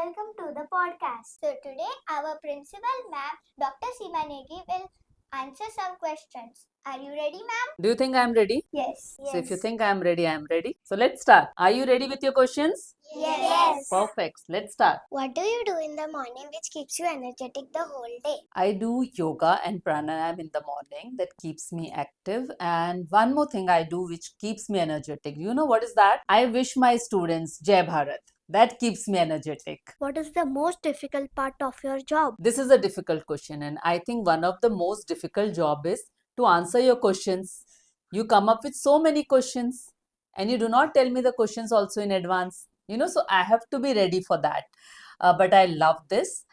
welcome to the podcast. So today our principal ma'am Dr. Seema Negi will answer some questions. Are you ready, ma'am? Do you think I am ready? Yes. So if you think I am ready, I am ready. So let's start. Are you ready with your questions? Yes. Perfect. Let's start. What do you do in the morning which keeps you energetic the whole day? I do yoga and pranayam in the morning that keeps me active. And one more thing I do which keeps me energetic. You know what is that? I wish my students Jai Bharat. That keeps me energetic. What is the most difficult part of your job? This is a difficult question, and I think one of the most difficult job is to answer your questions. You come up with so many questions, and you do not tell me the questions also in advance. So I have to be ready for that. But I love this.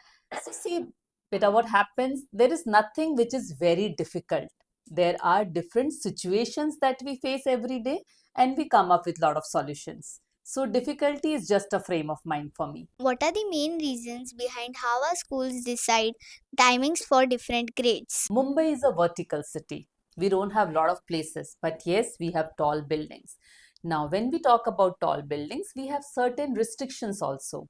So see, Beta, what happens? There is nothing which is very difficult. There are different situations that we face every day, and we come up with lot of solutions. So difficulty is just a frame of mind for me. What are the main reasons behind how our schools decide timings for different grades? Mumbai is a vertical city. We don't have a lot of places, but yes, we have tall buildings. Now, when we talk about tall buildings, we have certain restrictions also.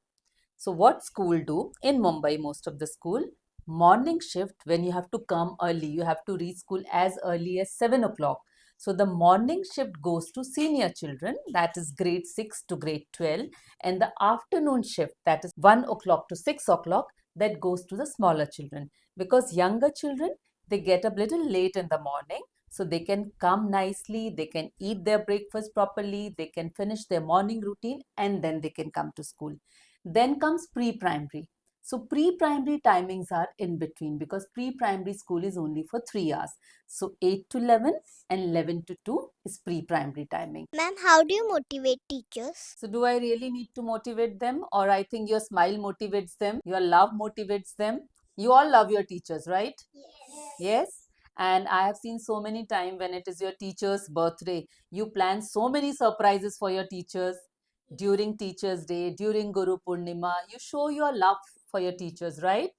So, what school do in Mumbai, most of the school, morning shift, when you have to come early, you have to reach school as early as 7 o'clock. So, the morning shift goes to senior children, that is grade 6 to grade 12, and the afternoon shift, that is 1 o'clock to 6 o'clock, that goes to the smaller children. Because younger children, they get up little late in the morning, so they can come nicely, they can eat their breakfast properly, they can finish their morning routine, and then they can come to school. Then comes pre-primary. So pre-primary timings are in between because pre-primary school is only for 3 hours. So 8 to 11 and 11 to 2 is pre-primary timing. Ma'am, how do you motivate teachers? So do I really need to motivate them, or I think your smile motivates them, your love motivates them? You all love your teachers, right? Yes. And I have seen so many times when it is your teacher's birthday, you plan so many surprises for your teachers during Teachers' Day, during Guru Purnima. You show your love for your teachers, right?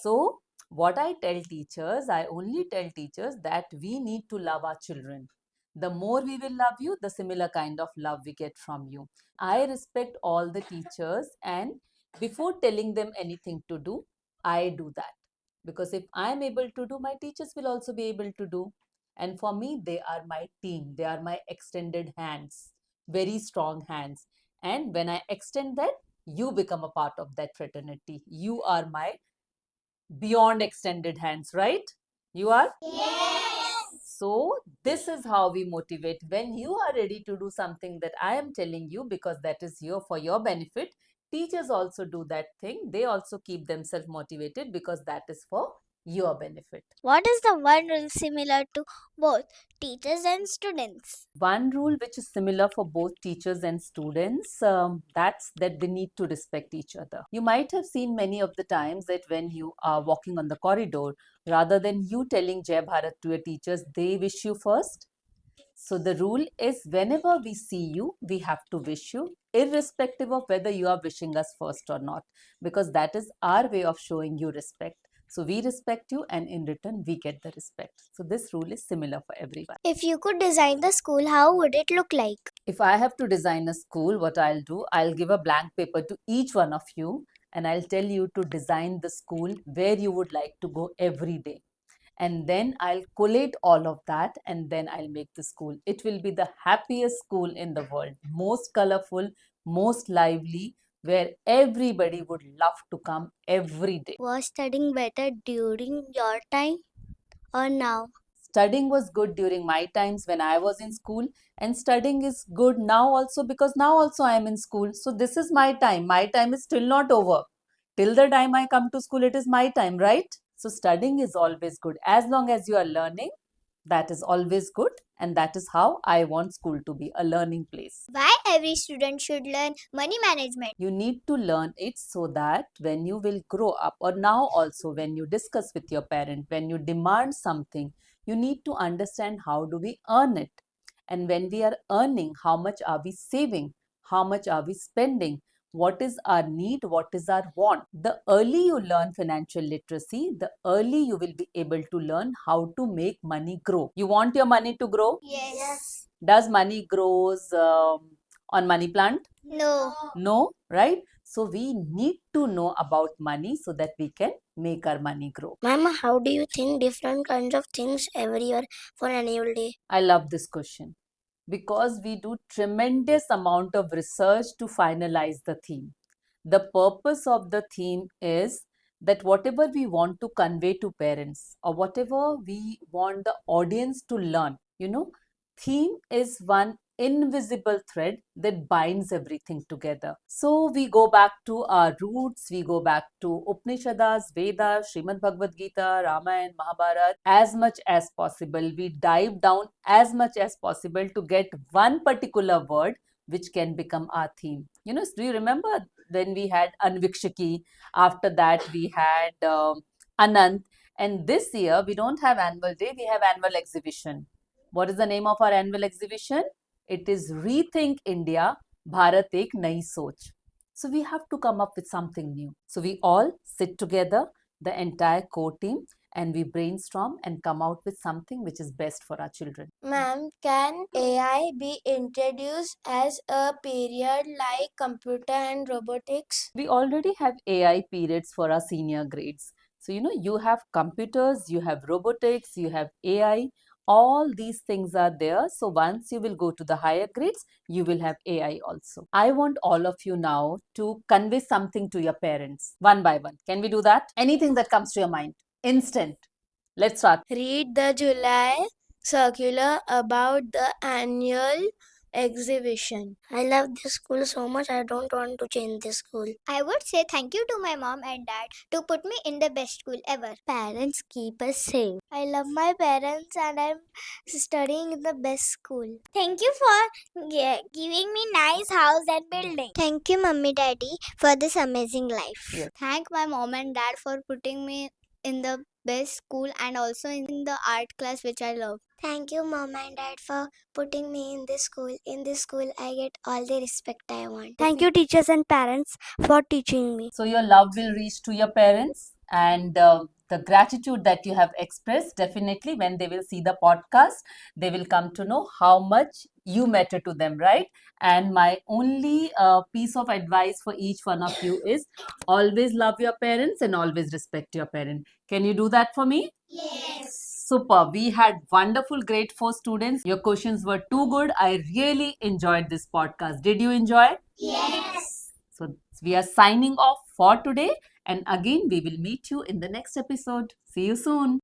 So, what I tell teachers, I only tell teachers that we need to love our children. The more we will love you, the similar kind of love we get from you. I respect all the teachers, and before telling them anything to do, I do that. Because if I am able to do, my teachers will also be able to do. And for me, they are my team, they are my extended hands, very strong hands. And when I extend that, you become a part of that fraternity. You are my beyond extended hands, right? You are? Yes. So, this is how we motivate. When you are ready to do something that I am telling you, because that is here for your benefit, teachers also do that thing. They also keep themselves motivated because that is for your benefit. What is the one rule similar to both teachers and students? One rule which is similar for both teachers and students, that's that they need to respect each other. You might have seen many of the times that when you are walking on the corridor, rather than you telling Jai Bharat to your teachers, they wish you first. So the rule is whenever we see you, we have to wish you, irrespective of whether you are wishing us first or not, because that is our way of showing you respect. So we respect you, and in return, we get the respect. So this rule is similar for everyone. If you could design the school, how would it look like? If I have to design a school, what I'll do, I'll give a blank paper to each one of you, and I'll tell you to design the school where you would like to go every day. And then I'll collate all of that, and then I'll make the school. It will be the happiest school in the world, most colorful, most lively, where everybody would love to come every day. Was studying better during your time or now? Studying was good during my times when I was in school, and studying is good now also because now also I am in school. So this is my time. My time is still not over. Till the time I come to school, it is my time, right? So studying is always good. As long as you are learning, that is always good. And that is how I want school to be, a learning place. Why every student should learn money management? You need to learn it so that when you will grow up, or now also when you discuss with your parent, when you demand something, you need to understand how do we earn it. And when we are earning, how much are we saving? How much are we spending? What is our need? What is our want? The early you learn financial literacy, the early you will be able to learn how to make money grow. You want your money to grow? Yes. Does money grows on money plant? No. No, right? So we need to know about money so that we can make our money grow. Ma'am, how do you think different kinds of things every year for annual day? I love this question because we do tremendous amount of research to finalize the theme. The purpose of the theme is that whatever we want to convey to parents or whatever we want the audience to learn, theme is one invisible thread that binds everything together. So we go back to our roots, we go back to Upanishads, Vedas, Srimad Bhagavad Gita, Ramayana, Mahabharata as much as possible. We dive down as much as possible to get one particular word which can become our theme. Do you remember when we had Anvikshaki? After that, we had Anant. And this year, we don't have annual day, we have annual exhibition. What is the name of our annual exhibition? It is Rethink India, Bharat Ek Nayi Soch. So we have to come up with something new. So we all sit together, the entire core team, and we brainstorm and come out with something which is best for our children. Ma'am, can AI be introduced as a period like computer and robotics? We already have AI periods for our senior grades. So, you have computers, you have robotics, you have AI. All these things are there. So, once you will go to the higher grades, you will have AI also. I want all of you now to convey something to your parents one by one. Can we do that? Anything that comes to your mind. Instant. Let's start. Read the July circular about the annual exhibition. I love this school so much, I don't want to change this school. I would say thank you to my mom and dad to put me in the best school ever. Parents keep us safe. I love my parents and I'm studying in the best school. Thank you for giving me nice house and building. Thank you, Mummy Daddy, for this amazing life. Yes. Thank my mom and dad for putting me in the best school and also in the art class which I love. Thank you, Mom and Dad, for putting me in this school. In this school, I get all the respect I want. Thank you, teachers and parents, for teaching me. So your love will reach to your parents, and the gratitude that you have expressed, definitely when they will see the podcast, they will come to know how much you matter to them, right? And my only piece of advice for each one of you is always love your parents and always respect your parent. Can you do that for me? Yes. Super. We had wonderful grade 4 students. Your questions were too good. I really enjoyed this podcast. Did you enjoy? Yes. So we are signing off for today. And again, we will meet you in the next episode. See you soon.